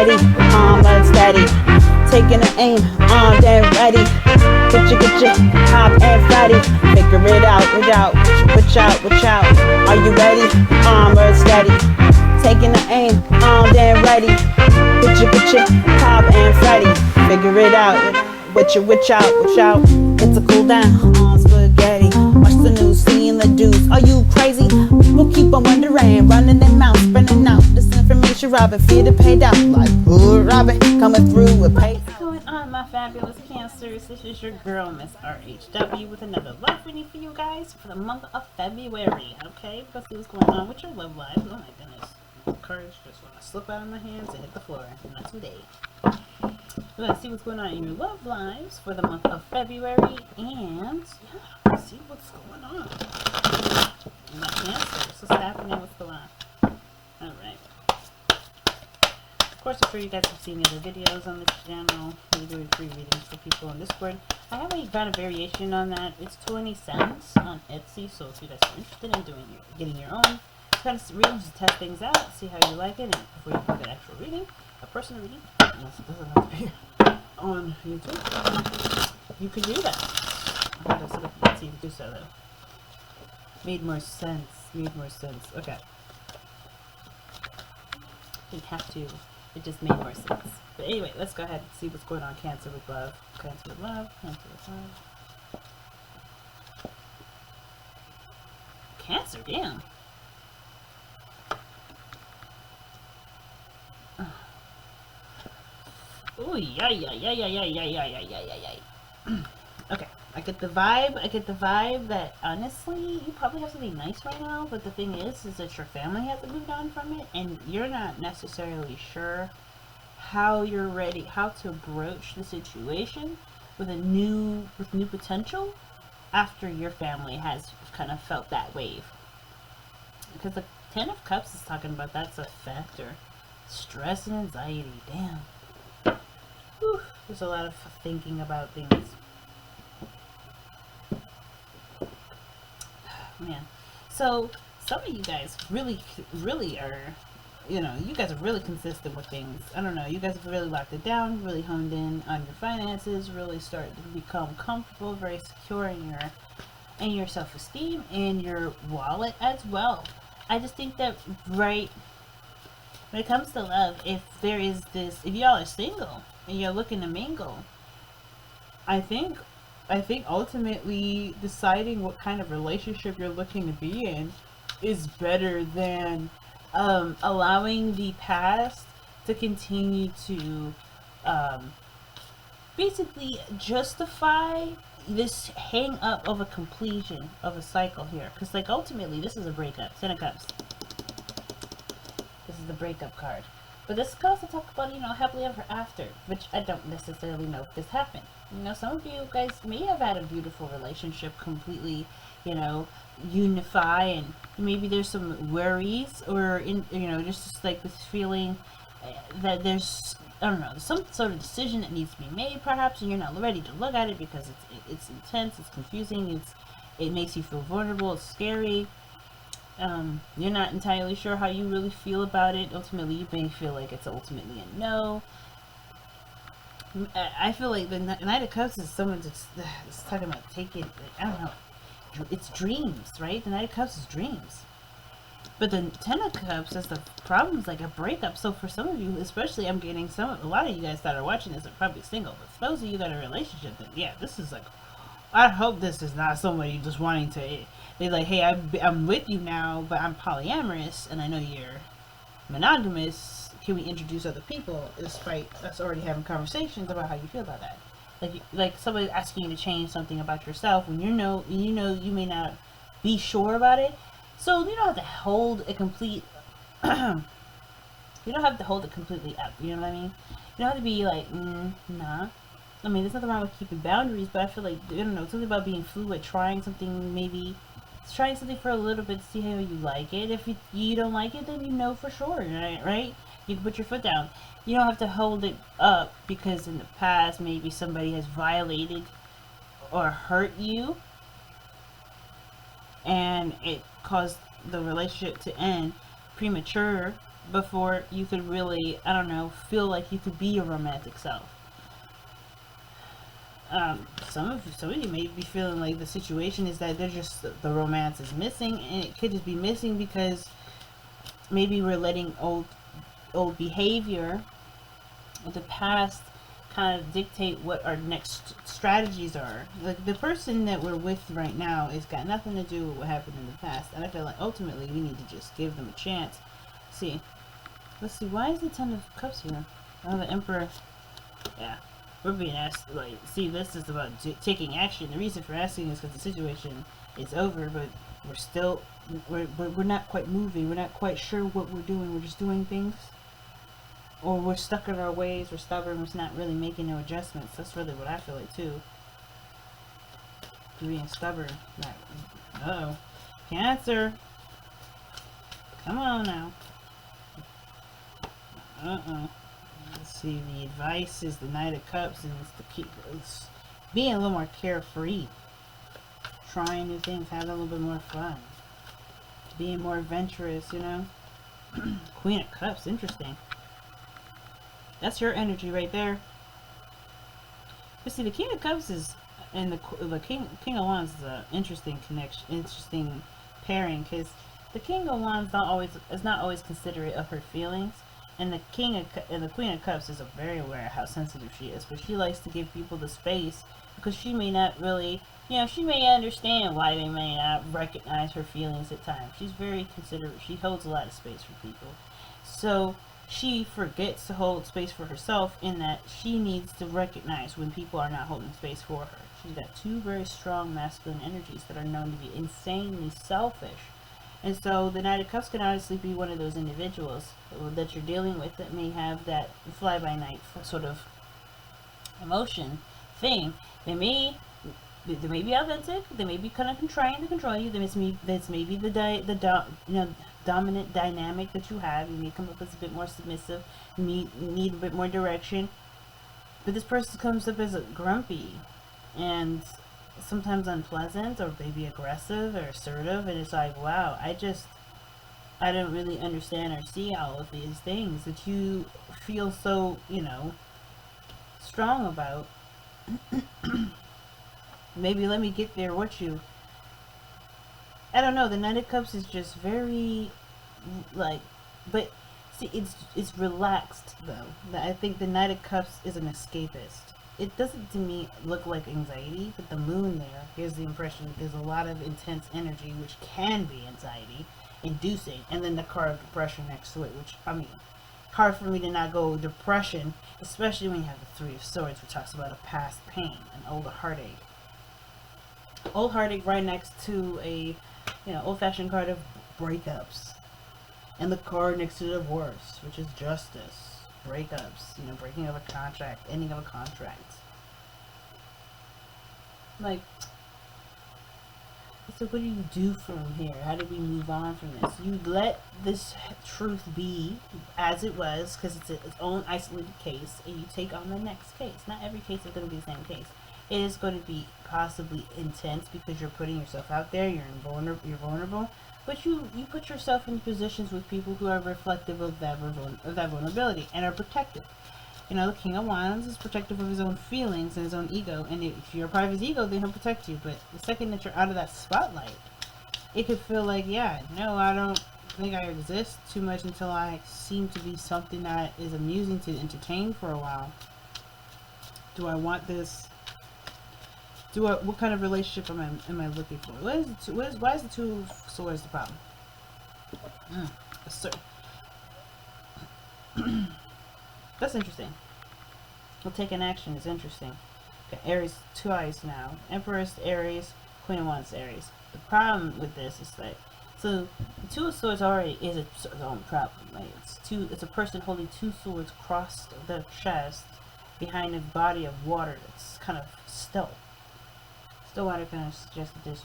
ready, but steady. Taking the aim, then ready. Get your hop and fatty. Figure it out, watch out. Are you ready, but steady. Taking the aim, then ready. Get your hop and fatty. Figure it out, watch out. It's a cool down, spaghetti. Watch the news, seeing the dudes. Are you crazy? People keep on wondering, running their mouth, spreading out this information, robbing, fear to pay down. Like, ooh, Robin, coming through with pay. What's going on, my fabulous Cancers? This is your girl, Miss RHW, with another love reading for you guys for the month of February. Okay, let's see what's going on with your love life. Oh my goodness, the cards just want to slip out of my hands and hit the floor. Not today. Let's see what's going on in your love lives for the month of February, and yeah, let's see what's going on. My Cancers, what's happening? What's going on? All right. Of course, I'm sure you guys have seen the other videos on this channel. We're doing free readings for people on Discord. I have a kind of variation on that. It's 20 cents on Etsy, so if you guys are interested in getting your own kind of readings to test things out, see how you like it, and before you do an actual reading, a personal reading, unless it doesn't have to be on YouTube, you could do that. I had to set up Etsy to do so, though. Made more sense. Okay. Didn't have to. It just made more sense. But anyway, let's go ahead and see what's going on. Cancer with love. Cancer with love. Cancer, damn. Oh, yeah. Okay, I get the vibe that honestly, you probably have something nice right now, but the thing is that your family has to move on from it, and you're not necessarily sure how you're ready, how to broach the situation with new potential after your family has kind of felt that wave. Because the Ten of Cups is talking about that's a factor. Stress and anxiety, damn. Whew, there's a lot of thinking about things. Man, so some of you guys really are, you guys are really consistent with things. I don't know, you guys have really locked it down, really honed in on your finances, really started to become comfortable, very secure in your self-esteem and your wallet as well. I just think that when it comes to love, if y'all are single and you're looking to mingle, I think ultimately deciding what kind of relationship you're looking to be in is better than allowing the past to continue to basically justify this hang up of a completion of a cycle here. Because like ultimately this is a breakup. Ten of Cups. This is the breakup card. But this could also talk about, happily ever after, which I don't necessarily know if this happened. Some of you guys may have had a beautiful relationship completely, unify, and maybe there's some worries or, just like this feeling that there's, I don't know, some sort of decision that needs to be made perhaps, and you're not ready to look at it because it's intense, it's confusing, it makes you feel vulnerable, it's scary. You're not entirely sure how you really feel about it. Ultimately, you may feel like it's ultimately a no. I feel like the Knight of Cups is someone that's talking about taking, I don't know, it's dreams, right? The Knight of Cups is dreams. But the Ten of Cups is the problem, is like a breakup. So for some of you, especially, I'm getting a lot of you guys that are watching this are probably single. But for those of you that are in a relationship, then yeah, this is like, I hope this is not somebody just wanting to, they're like, hey, I'm with you now, but I'm polyamorous, and I know you're monogamous. Can we introduce other people, despite us already having conversations about how you feel about that? Like somebody asking you to change something about yourself when you know you may not be sure about it. So you don't have to hold a complete. You don't have to hold it completely up. You know what I mean? You don't have to be like, nah. I mean, there's nothing wrong with keeping boundaries, but I feel like, I don't know, something about being fluid, trying something for a little bit to see how you like it. If you don't like it, then you know for sure, right? You can put your foot down. You don't have to hold it up because in the past maybe somebody has violated or hurt you and it caused the relationship to end premature before you could really, I don't know, feel like you could be your romantic self. Some of you may be feeling like the situation is that they're just, the romance is missing, and it could just be missing because maybe we're letting old behavior of the past kind of dictate what our next strategies are. Like, the person that we're with right now has got nothing to do with what happened in the past, and I feel like ultimately we need to just give them a chance. See, let's see, why is the Ten of Cups here? Oh, the Emperor. Yeah, we're being asked, like, see, this is about taking action. The reason for asking is because the situation is over, but we're still, we're not quite moving. We're not quite sure what we're doing. We're just doing things. Or we're stuck in our ways. We're stubborn. We're not really making no adjustments. That's really what I feel like, too. Being stubborn. Like, uh-oh. Cancer. Come on now. Let's see, the advice is the Knight of Cups, and it's being a little more carefree, trying new things, having a little bit more fun, being more adventurous, you know. Queen of Cups, interesting. That's your energy right there. But see, the King of Cups is, and the King of Wands is an interesting connection, interesting pairing, because the King of Wands is not always considerate of her feelings. And the Queen of Cups is very aware of how sensitive she is, but she likes to give people the space because she may not really, she may understand why they may not recognize her feelings at times. She's very considerate. She holds a lot of space for people. So she forgets to hold space for herself in that she needs to recognize when people are not holding space for her. She's got two very strong masculine energies that are known to be insanely selfish. And so the Knight of Cups can honestly be one of those individuals that you're dealing with that may have that fly-by-night sort of emotion thing. They may be authentic. They may be kind of trying to control you. That's maybe the dominant dynamic that you have. You may come up as a bit more submissive. Need a bit more direction. But this person comes up as a grumpy and sometimes unpleasant, or maybe aggressive or assertive, and it's like, wow, I don't really understand or see all of these things that you feel so, strong about. Maybe let me get there with you. I don't know, the Knight of Cups is just very, but see, it's relaxed, though. I think the Knight of Cups is an escapist. It doesn't, to me, look like anxiety, but the moon there gives the impression that there's a lot of intense energy, which can be anxiety inducing, and then the card of depression next to it, which, hard for me to not go depression, especially when you have the Three of Swords, which talks about a past pain, an old heartache. Old heartache right next to a, old-fashioned card of breakups. And the card next to divorce, which is justice. Breakups, breaking of a contract, ending of a contract. So what do you do from here? How do we move on from this? You let this truth be as it was, because it's its own isolated case, and you take on the next case. Not every case is going to be the same case. It is going to be possibly intense because you're putting yourself out there, you're vulnerable, but you put yourself in positions with people who are reflective of that vulnerability and are protective. The King of Wands is protective of his own feelings and his own ego, and if you're a part of his ego, then he'll protect you. But the second that you're out of that spotlight, it could feel like, I don't think I exist too much until I seem to be something that is amusing to entertain for a while. Do I want this? What kind of relationship am I looking for? Why is the Two of Swords the problem? That's interesting. Well, taking action is interesting. Okay, Aries, two eyes now. Empress, Aries, Queen of Wands, Aries. The problem with this is that, so the Two of Swords already is its own problem. Right? It's a person holding two swords across their chest behind a body of water that's kind of still. Still water kind of suggests that there's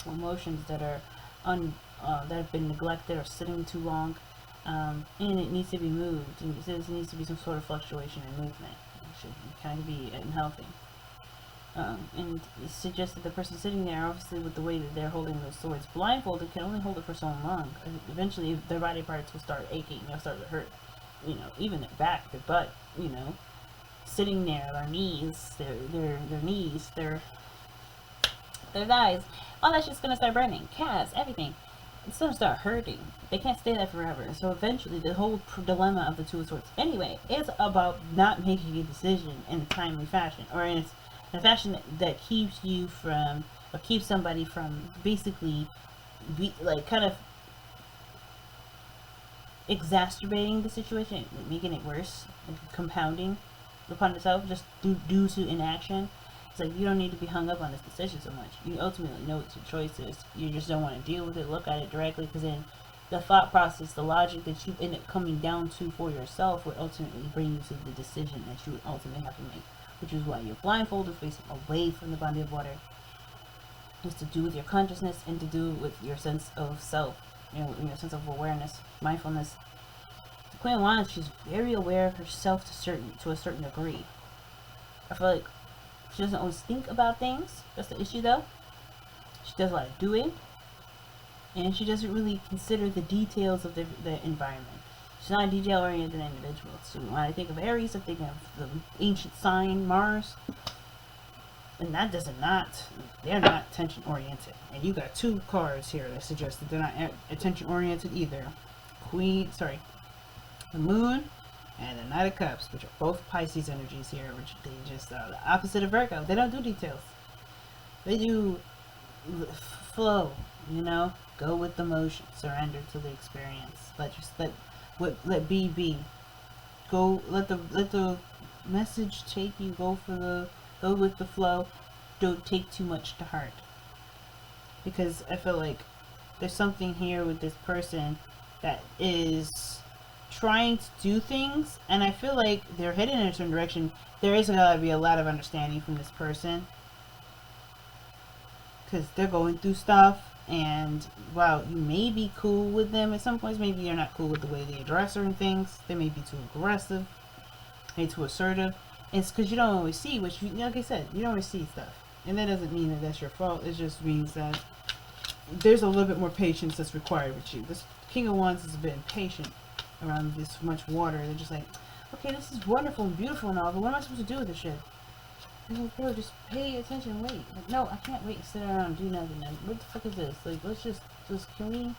emotions that are that have been neglected or sitting too long, and it needs to be moved. And there needs to be some sort of fluctuation and movement. It should kind of be unhealthy. And it suggests that the person sitting there, obviously with the way that they're holding those swords blindfolded, can only hold it for so long. Eventually their body parts will start aching, they'll start to hurt. Even their back, their butt, sitting there, their knees, their knees, their thighs, all that shit's gonna start burning. Calves, everything. It's gonna start hurting. They can't stay there forever. So eventually, the whole dilemma of the Two of Swords, anyway, is about not making a decision in a timely fashion, or in a fashion that keeps you from, or keeps somebody from basically, kind of exacerbating the situation, making it worse, compounding upon itself, just due to inaction. It's like, you don't need to be hung up on this decision so much. You ultimately know what your choice is. You just don't want to deal with it, look at it directly, because then the thought process, the logic that you end up coming down to for yourself would ultimately bring you to the decision that you would ultimately have to make, which is why you're blindfolded, facing away from the body of water. It's to do with your consciousness and to do with your sense of self, your sense of awareness, mindfulness. The Queen of Wands, she's very aware of herself to a certain degree. I feel like she doesn't always think about things. That's the issue, though. She does a lot of doing, and she doesn't really consider the details of the environment. She's not a detail-oriented individual. So when I think of Aries, I'm thinking of the ancient sign Mars, and that they're not attention-oriented. And you got two cards here that suggest that they're not attention-oriented either. The Moon and the Knight of Cups, which are both Pisces energies here, which they just are the opposite of Virgo. They don't do details. They do flow, go with the motion, surrender to the experience. Let be. Go, let the message take you. Go with the flow. Don't take too much to heart. Because I feel like there's something here with this person that is trying to do things, and I feel like they're headed in a certain direction. There is gotta be a lot of understanding from this person, because they're going through stuff, and while you may be cool with them at some points, maybe you're not cool with the way they address certain things. They may be too aggressive, maybe too assertive. It's because you don't always see like I said, you don't always see stuff, and that doesn't mean that that's your fault. It just means that there's a little bit more patience that's required with you. This King of Wands has been patient around this much water. They're just like, okay, this is wonderful and beautiful and all, but what am I supposed to do with this shit? I'm like, bro, just pay attention and wait. Like, no, I can't wait, sit around and do nothing. Like, what the fuck is this? Like, let's just can we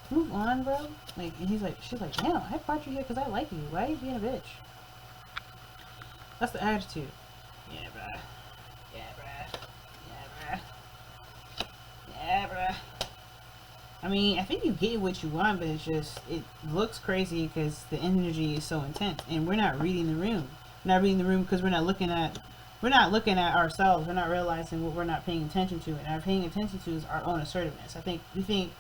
move on, bro? Like, and she's like, damn, I brought you here because I like you. Why are you being a bitch? That's the attitude. Yeah, bruh. Yeah, bruh. I mean, I think you get what you want, but it looks crazy because the energy is so intense, and we're not reading the room. We're not reading the room because we're not looking at ourselves. We're not realizing what we're not paying attention to, and our paying attention to is our own assertiveness. We think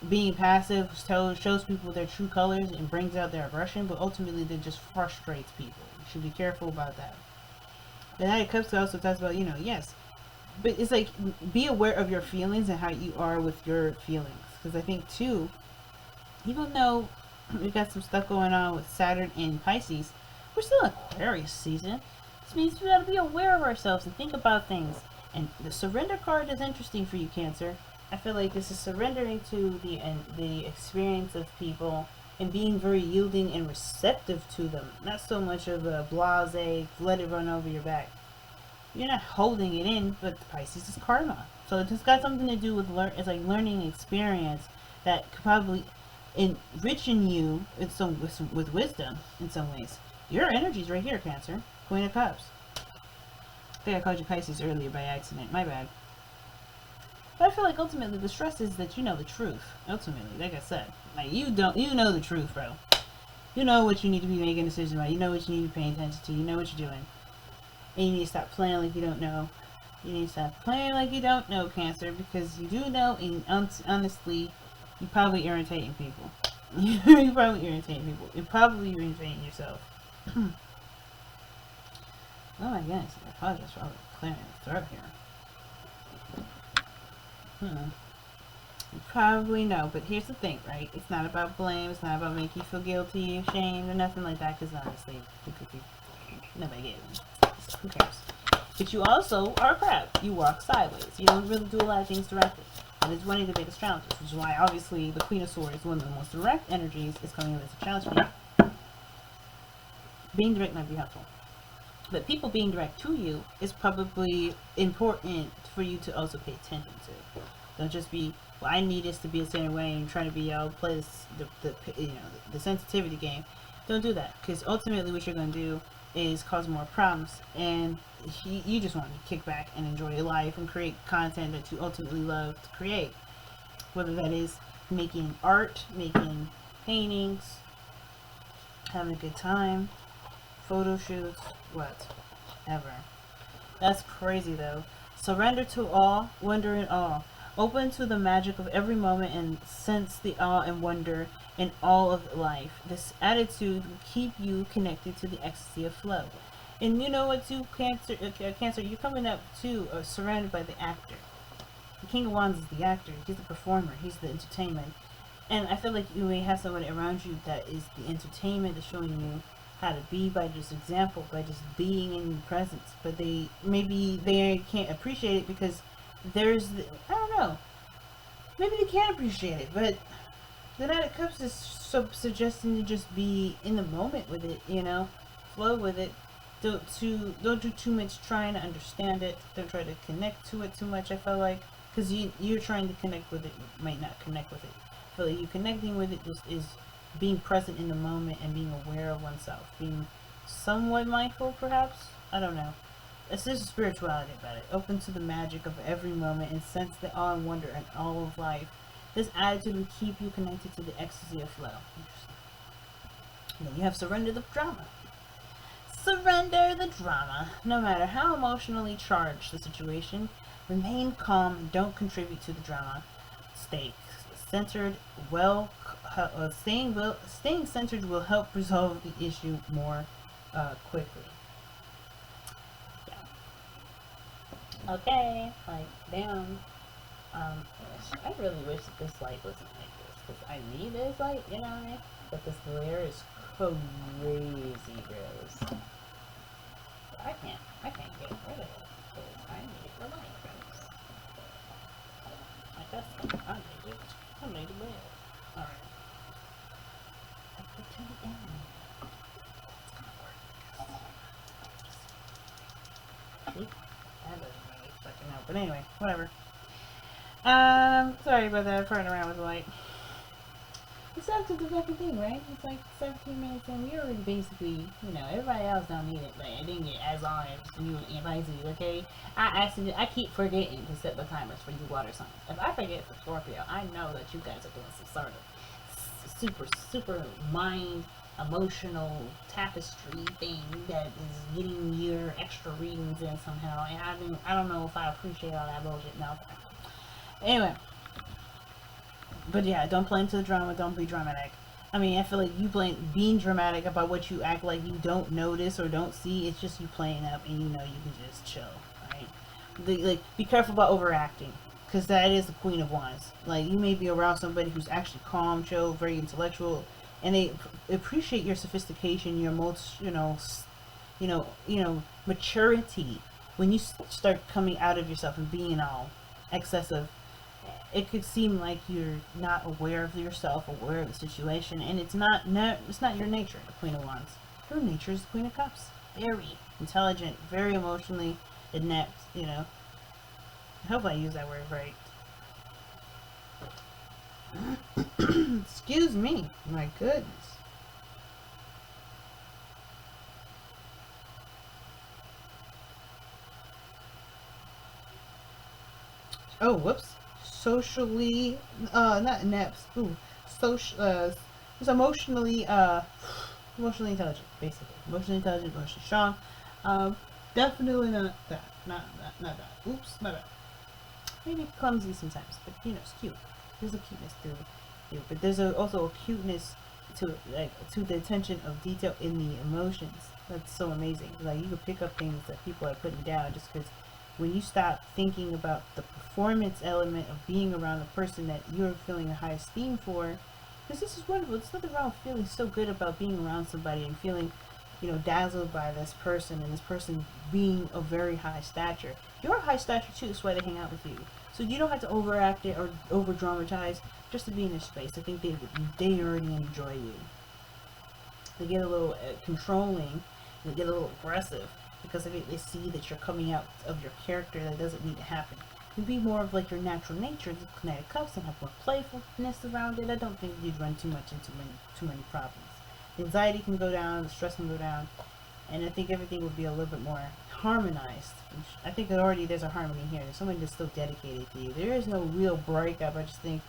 being passive shows people their true colors and brings out their aggression, but ultimately that just frustrates people. You should be careful about that. The Knight of Cups also talks about, yes, but it's like, be aware of your feelings and how you are with your feelings. Because I think, too, even though we got some stuff going on with Saturn and Pisces, we're still in Aquarius season. This means we gotta be aware of ourselves and think about things. And the surrender card is interesting for you, Cancer. I feel like this is surrendering to the experience of people and being very yielding and receptive to them. Not so much of a blase, let it run over your back. You're not holding it in, but Pisces is karma. So it's got something to do with it's like learning experience that could probably enrichen you with wisdom in some ways. Your energy's right here, Cancer. Queen of Cups. I think I called you Pisces earlier by accident. My bad. But I feel like ultimately the stress is that you know the truth. Ultimately, like I said, like you know the truth, bro. You know what you need to be making decisions about. You know what you need to be paying attention to. You know what you're doing. And you need to stop playing like you don't know. You need to stop playing like you don't know, Cancer, because you do know, and honestly, you're probably irritating people. You're probably irritating people. You're probably irritating yourself. Oh my goodness, I apologize for clearing the throat here. You probably know, but here's the thing, right? It's not about blame. It's not about making you feel guilty, ashamed, or nothing like that, because honestly, nobody gets it. Who cares? But you also are a crab. You walk sideways. You don't really do a lot of things directly. And it's one of the biggest challenges, which is why obviously the Queen of Swords, one of the most direct energies, is coming in as a challenge for you. Being direct might be helpful. But people being direct to you is probably important for you to also pay attention to. Don't just be, well, I need this to be a certain way and trying to be, play this, the sensitivity game. Don't do that, because ultimately what you're going to do is cause more problems, and you just want to kick back and enjoy your life and create content that you ultimately love to create. Whether that is making art, making paintings, having a good time, photo shoots, whatever. That's crazy though. Surrender to awe, wonder and awe. Open to the magic of every moment and sense the awe and wonder in all of life. This attitude will keep you connected to the ecstasy of flow. And you know what, too, Cancer, you're coming up too, surrounded by the actor. The King of Wands is the actor. He's the performer. He's the entertainment. And I feel like you may have someone around you that is the entertainment, that's showing you how to be by just example, by just being in your presence. But they can't appreciate it because I don't know. Maybe they can appreciate it, but the Knight of Cups is suggesting to just be in the moment with it, flow with it. Don't do too much trying to understand it. Don't try to connect to it too much. I feel like, because you're trying to connect with it, you might not connect with it. I feel like you connecting with it just is being present in the moment and being aware of oneself, being somewhat mindful, perhaps. I don't know. It's just spirituality about it. Open to the magic of every moment and sense the awe and wonder in all of life. This attitude will keep you connected to the ecstasy of flow. Interesting. And then you have surrender the drama. Surrender the drama. No matter how emotionally charged the situation, remain calm and don't contribute to the drama. Stay centered. Staying centered will help resolve the issue more quickly. Okay, like, damn. I really wish that this light wasn't like this, because I need this light, you know what I mean? But this glare is crazy gross. So I can't get rid of it, because I need the light gross. Like, that's something I need to wear. Alright. I put to the end. It's gonna work. See? That doesn't really fucking help. But anyway, whatever. Sorry about that. I'm farting around with the light. It's up to the fucking thing, right? It's like 17 minutes in. We already basically, everybody else don't need it, but I didn't get as long as you and Pisces, okay? I keep forgetting to set the timers for you water signs. If I forget for Scorpio, I know that you guys are doing some sort of super mind emotional tapestry thing that is getting your extra readings in somehow, and I don't know if I appreciate all that bullshit. No. Anyway, but yeah, don't play into the drama. Don't be dramatic. I mean, I feel like you being dramatic about what you act like you don't notice or don't see. It's just you playing up, and you can just chill, right? Be careful about overacting, because that is the Queen of Wands. Like, you may be around somebody who's actually calm, chill, very intellectual, and they appreciate your sophistication, your maturity. When you start coming out of yourself and being all excessive, it could seem like you're not aware of yourself, aware of the situation, and it's not your nature, the Queen of Wands. Her nature is the Queen of Cups. Very intelligent, very emotionally inept, I hope I use that word right. Excuse me, my goodness. Oh, whoops. Socially, not inept. Ooh, social. It's emotionally intelligent, basically. Emotionally intelligent, emotionally strong. Definitely not that. Not that. Oops, my bad. Maybe clumsy sometimes, but it's cute. There's a cuteness to it, but there's also a cuteness to the attention of detail in the emotions. That's so amazing. Like, you can pick up things that people are putting down just because when you stop thinking about the performance element of being around a person that you're feeling a high esteem for, because this is wonderful. There's nothing wrong with feeling so good about being around somebody and feeling dazzled by this person, and this person being of very high stature. You're a high stature too, that's why they hang out with you. So you don't have to overact it or over dramatize just to be in their space. I think they already enjoy you. They get a little controlling, they get a little aggressive, because they see that you're coming out of your character that doesn't need to happen. You'd be more of like your natural nature, the Knight of Cups, and have more playfulness around it. I don't think you'd run too much into too many problems. The anxiety can go down, the stress can go down, and I think everything would be a little bit more harmonized. I think that already there's a harmony here. There's somebody that's still dedicated to you. There is no real breakup. I just think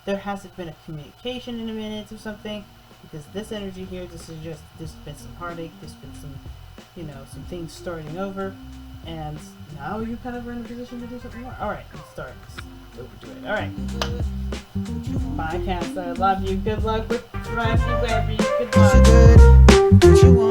there hasn't been a communication in a minute or something, because this energy here, this is just, there's been some heartache, there's been some, some things starting over, and now you kind of are in a position to do something more. Alright, let's start. Let's overdo it. Alright. Bye, Cancer. I love you. Good luck with wherever you. Good luck.